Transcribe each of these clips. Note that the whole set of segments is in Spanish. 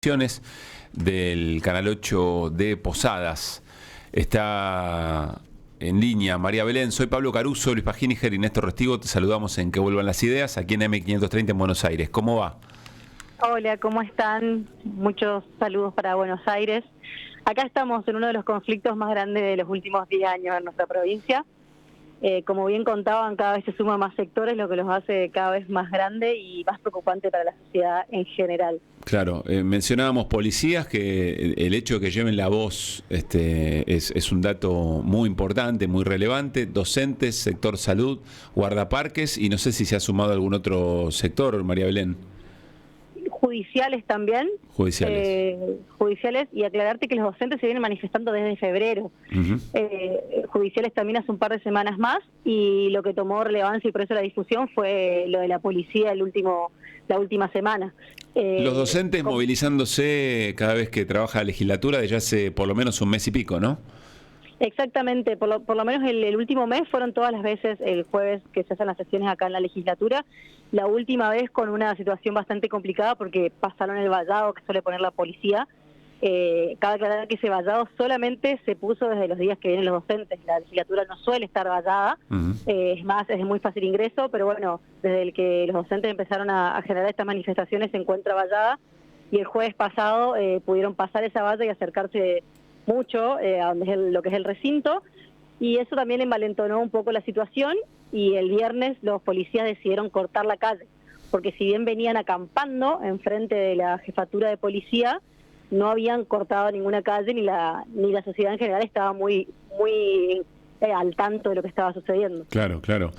Del Canal 8 de Posadas. Está en línea María Belén. Soy Pablo Caruso, Luis Pagíniger y Néstor Restivo. Te saludamos en Que Vuelvan las Ideas, aquí en M530 en Buenos Aires. ¿Cómo va? Hola, ¿cómo están? Muchos saludos para Buenos Aires. Acá estamos en uno de los conflictos más grandes de los últimos 10 años en nuestra provincia. Como bien contaban, cada vez se suman más sectores, lo que los hace cada vez más grande y más preocupante para la sociedad en general. Claro, mencionábamos policías, que el hecho de que lleven la voz es un dato muy importante, muy relevante. Docentes, sector salud, guardaparques y no sé si se ha sumado algún otro sector, María Belén. Judiciales también. Judiciales. Y aclararte que los docentes se vienen manifestando desde febrero. Judiciales también hace un par de semanas más, y lo que tomó relevancia y por eso la discusión fue lo de la policía la última semana. Los docentes movilizándose cada vez que trabaja la legislatura desde hace por lo menos un mes y pico, ¿no? Exactamente, por lo menos el último mes fueron todas las veces el jueves que se hacen las sesiones acá en la legislatura. La última vez con una situación bastante complicada porque pasaron el vallado que suele poner la policía. Cabe aclarar que ese vallado solamente se puso desde los días que vienen los docentes. La legislatura no suele estar vallada, es más, es de muy fácil ingreso, pero bueno, desde el que los docentes empezaron a generar estas manifestaciones se encuentra vallada, y el jueves pasado pudieron pasar esa valla y acercarse mucho a donde es lo que es el recinto, y eso también envalentonó un poco la situación, y el viernes los policías decidieron cortar la calle, porque si bien venían acampando enfrente de la jefatura de policía, no habían cortado ninguna calle, ni la sociedad en general estaba muy al tanto de lo que estaba sucediendo. Claro.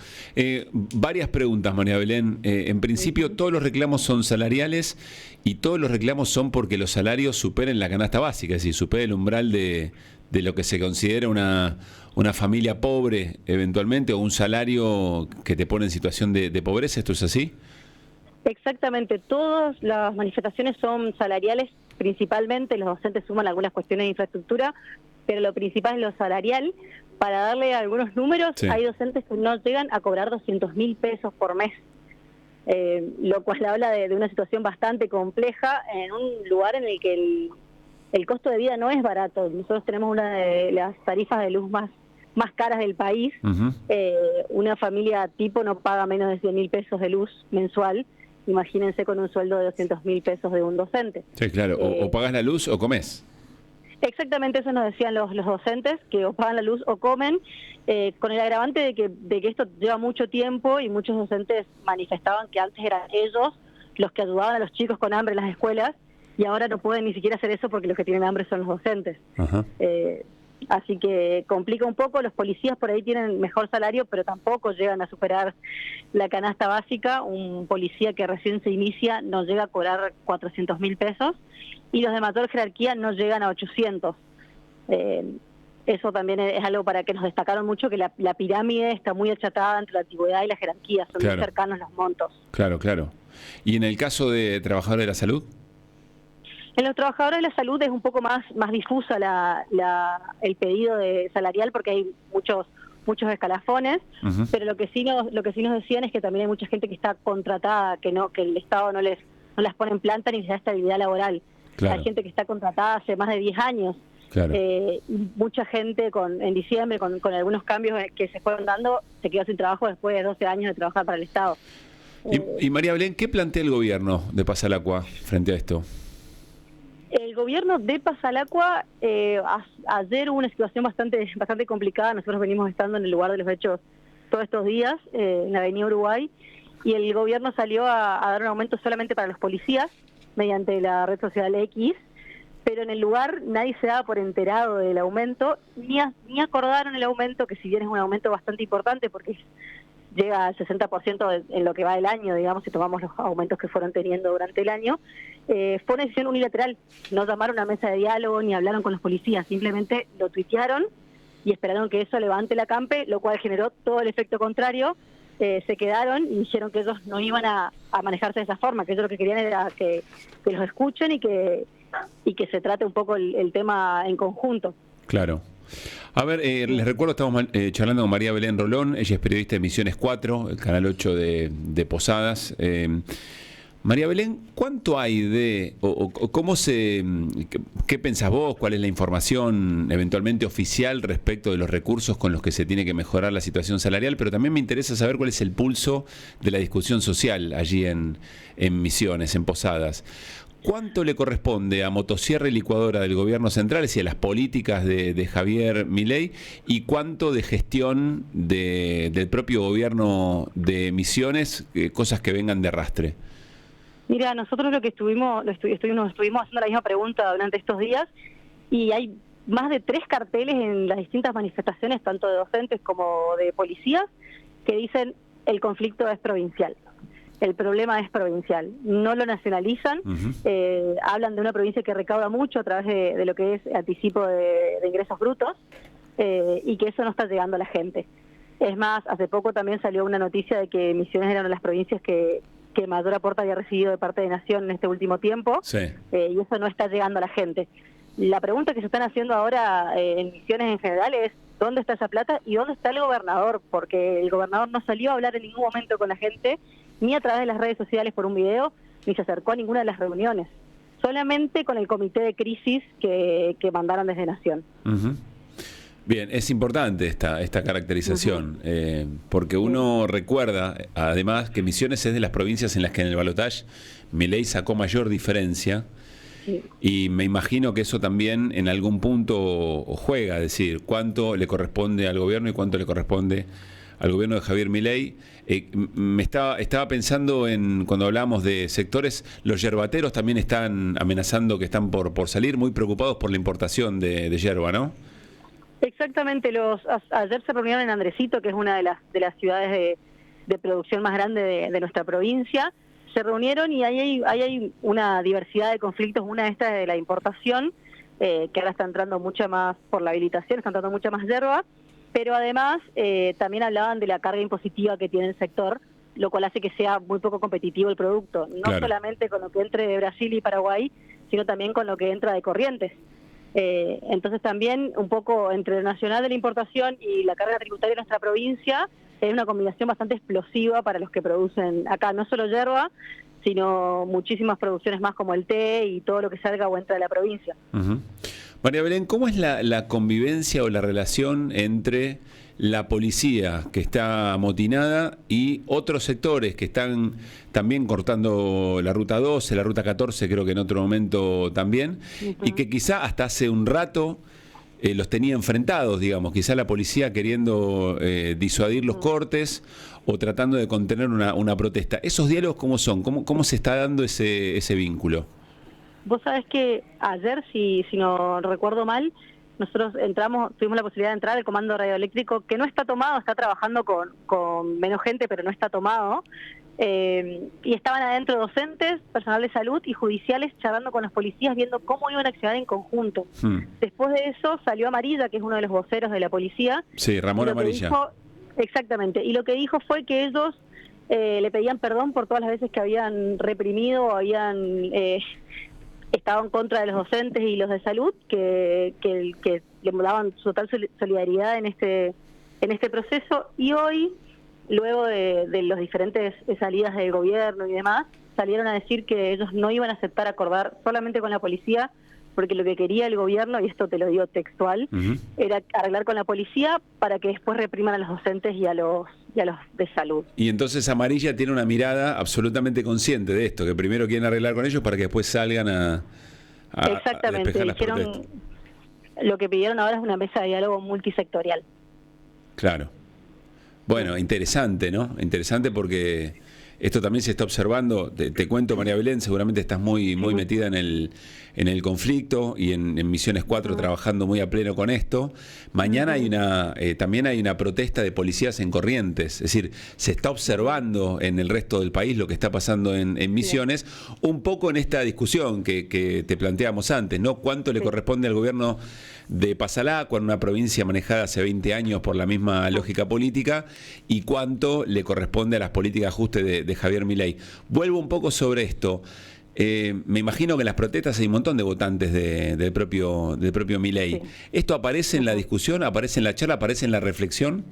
Varias preguntas, María Belén. En principio, todos los reclamos son salariales y todos los reclamos son porque los salarios superen la canasta básica, es decir, superen el umbral de lo que se considera una familia pobre eventualmente, o un salario que te pone en situación de pobreza. ¿Esto es así? Exactamente, todas las manifestaciones son salariales principalmente. Los docentes suman algunas cuestiones de infraestructura, pero lo principal es lo salarial. Para darle algunos números, sí, hay docentes que no llegan a cobrar 200.000 pesos por mes, lo cual habla de una situación bastante compleja en un lugar en el que el costo de vida no es barato. Nosotros tenemos una de las tarifas de luz más caras del país. Una familia tipo no paga menos de 100.000 pesos de luz mensual. Imagínense con un sueldo de 200.000 pesos de un docente. Sí, claro, o pagas la luz o comés. Exactamente, eso nos decían los docentes, que o pagan la luz o comen, con el agravante de que esto lleva mucho tiempo, y muchos docentes manifestaban que antes eran ellos los que ayudaban a los chicos con hambre en las escuelas, y ahora no pueden ni siquiera hacer eso porque los que tienen hambre son los docentes. Así que complica un poco. Los policías por ahí tienen mejor salario, pero tampoco llegan a superar la canasta básica. Un policía que recién se inicia no llega a cobrar 400.000 pesos, y los de mayor jerarquía no llegan a 800. Eso también es algo para que nos destacaron mucho, que la pirámide está muy achatada entre la antigüedad y la jerarquía, son muy cercanos los montos. Claro. ¿Y en el caso de trabajadores de la salud? En los trabajadores de la salud es un poco más difusa el pedido de salarial, porque hay muchos escalafones, pero lo que sí nos decían es que también hay mucha gente que está contratada, que el Estado no las pone en planta ni les da estabilidad laboral. Hay gente que está contratada hace más de 10 años. Mucha gente en diciembre, con algunos cambios que se fueron dando, se quedó sin trabajo después de 12 años de trabajar para el Estado. Y María Belén, ¿qué plantea el gobierno de Pasalacua frente a esto? El gobierno de Pasalacua, ayer hubo una situación bastante complicada. Nosotros venimos estando en el lugar de los hechos todos estos días, en la avenida Uruguay, y el gobierno salió a dar un aumento solamente para los policías mediante la red social X, pero en el lugar nadie se daba por enterado del aumento, ni acordaron el aumento, que si bien es un aumento bastante importante porque llega al 60% en lo que va del año, digamos, si tomamos los aumentos que fueron teniendo durante el año. Fue una decisión unilateral, no llamaron a una mesa de diálogo ni hablaron con los policías, simplemente lo tuitearon y esperaron que eso levante la campe, lo cual generó todo el efecto contrario. Se quedaron y dijeron que ellos no iban a manejarse de esa forma, que ellos lo que querían era que los escuchen y que se trate un poco el tema en conjunto. Claro. A ver, les recuerdo, estamos charlando con María Belén Rolón, ella es periodista de Misiones 4, el Canal 8 de Posadas. María Belén, ¿cuánto hay o cómo qué pensás vos? ¿Cuál es la información eventualmente oficial respecto de los recursos con los que se tiene que mejorar la situación salarial? Pero también me interesa saber cuál es el pulso de la discusión social allí en Misiones, en Posadas. ¿Cuánto le corresponde a motosierra y licuadora del gobierno central, es decir, a las políticas de Javier Milei, y cuánto de gestión del propio gobierno de Misiones, cosas que vengan de arrastre? Mira, nosotros lo que estuvimos haciendo la misma pregunta durante estos días, y hay más de 3 carteles en las distintas manifestaciones, tanto de docentes como de policías, que dicen el conflicto es provincial. El problema es provincial, no lo nacionalizan, hablan de una provincia que recauda mucho a través de lo que es anticipo de ingresos brutos, y que eso no está llegando a la gente. Es más, hace poco también salió una noticia de que Misiones era una de las provincias que mayor aporte había recibido de parte de Nación en este último tiempo, sí. Y eso no está llegando a la gente. La pregunta que se están haciendo ahora en Misiones en general es ¿dónde está esa plata y dónde está el gobernador? Porque el gobernador no salió a hablar en ningún momento con la gente, ni a través de las redes sociales por un video, ni se acercó a ninguna de las reuniones. Solamente con el comité de crisis que mandaron desde Nación. Bien, es importante esta caracterización, porque uno recuerda, además, que Misiones es de las provincias en las que en el balotaje Milei sacó mayor diferencia, y me imagino que eso también en algún punto juega, es decir, cuánto le corresponde al gobierno y cuánto le corresponde al gobierno de Javier Milei. Estaba pensando cuando hablábamos de sectores, los yerbateros también están amenazando que están por salir, muy preocupados por la importación de yerba, ¿no? Exactamente, ayer se reunieron en Andresito, que es una de las ciudades de producción más grande de nuestra provincia. Se reunieron y ahí hay una diversidad de conflictos. Una de estas de la importación, que ahora está entrando mucha más por la habilitación, está entrando mucha más yerba, pero además también hablaban de la carga impositiva que tiene el sector, lo cual hace que sea muy poco competitivo el producto, no solamente con lo que entre de Brasil y Paraguay, sino también con lo que entra de Corrientes. Entonces también un poco entre lo nacional de la importación y la carga tributaria de nuestra provincia es una combinación bastante explosiva para los que producen acá, no solo yerba, sino muchísimas producciones más como el té y todo lo que salga o entra de la provincia. María Belén, ¿cómo es la convivencia o la relación entre la policía que está amotinada y otros sectores que están también cortando la ruta 12, la ruta 14, creo que en otro momento también, y que quizá hasta hace un rato los tenía enfrentados, digamos, quizá la policía queriendo disuadir los cortes o tratando de contener una protesta? ¿Esos diálogos cómo son? ¿Cómo se está dando ese vínculo? Vos sabés que ayer, si no recuerdo mal, nosotros tuvimos la posibilidad de entrar al comando radioeléctrico, que no está tomado, está trabajando con menos gente, pero no está tomado, y estaban adentro docentes, personal de salud y judiciales charlando con los policías, viendo cómo iban a accionar en conjunto. Después de eso salió Amarilla, que es uno de los voceros de la policía. Sí, Ramón Amarilla. Exactamente, y lo que dijo fue que ellos le pedían perdón por todas las veces que habían reprimido o habían estado en contra de los docentes y los de salud, que le daban su total solidaridad en este proceso. Y hoy, luego de las diferentes salidas del gobierno y demás, salieron a decir que ellos no iban a aceptar acordar solamente con la policía, porque lo que quería el gobierno, y esto te lo digo textual, era arreglar con la policía para que después repriman a los docentes y a los de salud. Y entonces Amarilla tiene una mirada absolutamente consciente de esto, que primero quieren arreglar con ellos para que después salgan a despejar las protestas. Lo que pidieron ahora es una mesa de diálogo multisectorial. Claro. Bueno, interesante, ¿no? Interesante porque esto también se está observando. Te cuento, María Belén, seguramente estás muy metida en el conflicto y en Misiones 4 trabajando muy a pleno con esto. Mañana también hay una protesta de policías en Corrientes. Es decir, se está observando en el resto del país lo que está pasando en Misiones, un poco en esta discusión que te planteamos antes, ¿no? ¿Cuánto le corresponde al gobierno de Pasalacua, en una provincia manejada hace 20 años por la misma lógica política, y cuánto le corresponde a las políticas de ajuste de Javier Milei? Vuelvo un poco sobre esto. Me imagino que en las protestas hay un montón de votantes del propio Milei. ¿Esto aparece en la discusión, aparece en la charla, aparece en la reflexión?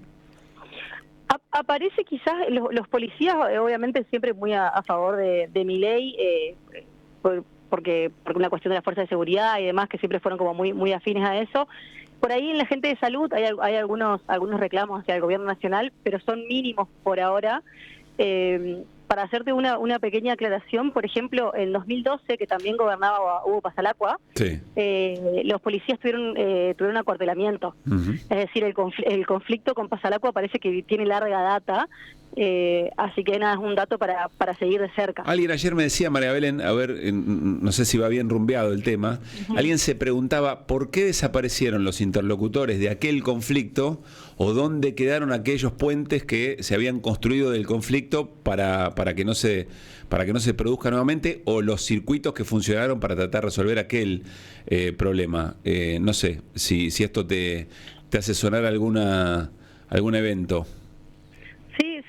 Aparece quizás los policías, obviamente siempre muy a favor de Milei, porque una cuestión de la fuerza de seguridad y demás, que siempre fueron como muy afines a eso. Por ahí en la gente de salud hay algunos reclamos hacia el gobierno nacional, pero son mínimos por ahora. Para hacerte una pequeña aclaración, por ejemplo, en 2012, que también gobernaba Hugo Pasalacqua, Sí. Los policías tuvieron acuartelamiento. Es decir, el conflicto con Pasalacqua parece que tiene larga data, así que nada, es un dato para seguir de cerca. Alguien ayer me decía, María Belén, a ver, no sé si va bien rumbeado el tema, alguien se preguntaba por qué desaparecieron los interlocutores de aquel conflicto o dónde quedaron aquellos puentes que se habían construido del conflicto para que no se produzca nuevamente, o los circuitos que funcionaron para tratar de resolver aquel problema. No sé si esto te hace sonar algún evento.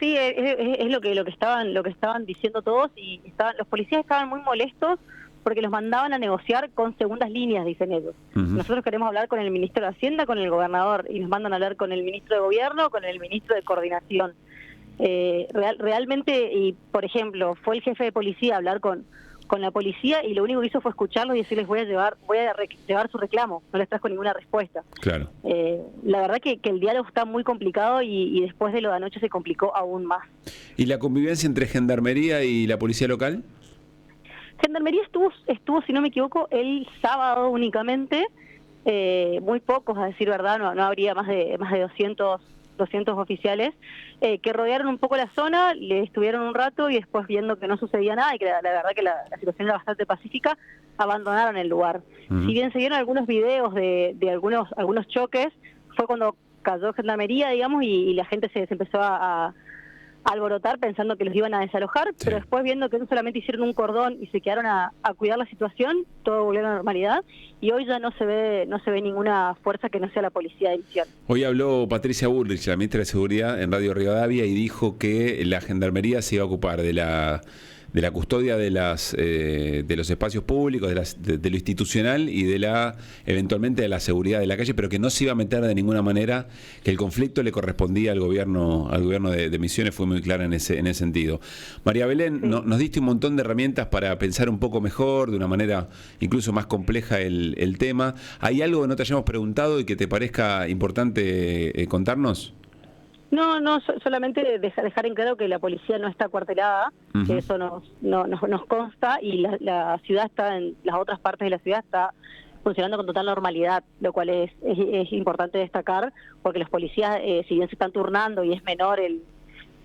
Sí, es lo que estaban diciendo todos, y los policías estaban muy molestos porque los mandaban a negociar con segundas líneas, dicen ellos. Nosotros queremos hablar con el ministro de Hacienda, con el gobernador, y nos mandan a hablar con el ministro de Gobierno, con el ministro de Coordinación. Realmente, y por ejemplo, fue el jefe de policía a hablar con la policía, y lo único que hizo fue escucharlos y decirles voy a llevar su reclamo, no les trajo ninguna respuesta. Claro. La verdad que el diálogo está muy complicado, y después de lo de anoche se complicó aún más. ¿Y la convivencia entre Gendarmería y la policía local? Gendarmería estuvo, si no me equivoco, el sábado únicamente, muy pocos, a decir verdad, no habría más de 200 oficiales, que rodearon un poco la zona, le estuvieron un rato y después, viendo que no sucedía nada y que la verdad que la situación era bastante pacífica, abandonaron el lugar. Si bien se vieron algunos videos de algunos choques, fue cuando cayó Gendarmería, digamos, y la gente se empezó a alborotar pensando que los iban a desalojar, pero después, viendo que no solamente hicieron un cordón y se quedaron a cuidar la situación, todo volvió a la normalidad, y hoy ya no se ve ninguna fuerza que no sea la policía de Misión. Hoy habló Patricia Bullrich, la ministra de Seguridad, en Radio Rivadavia, y dijo que la Gendarmería se iba a ocupar de la custodia de los espacios públicos, de lo institucional y eventualmente de la seguridad de la calle, pero que no se iba a meter de ninguna manera, que el conflicto le correspondía al gobierno de Misiones. Fue muy clara en ese sentido. María Belén, nos diste un montón de herramientas para pensar un poco mejor, de una manera incluso más compleja el tema. ¿Hay algo que no te hayamos preguntado y que te parezca importante contarnos? No, solamente dejar en claro que la policía no está acuartelada, que eso nos consta, y la ciudad está, en las otras partes de la ciudad está funcionando con total normalidad, lo cual es importante destacar, porque los policías, si bien se están turnando y es menor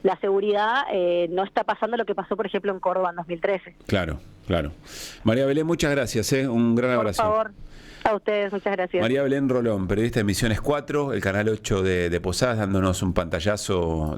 la seguridad, no está pasando lo que pasó, por ejemplo, en Córdoba en 2013. Claro. María Belén, muchas gracias, un gran abrazo. Por favor. A ustedes, muchas gracias. María Belén Rolón, periodista de Misiones 4, el canal 8 de Posadas, dándonos un pantallazo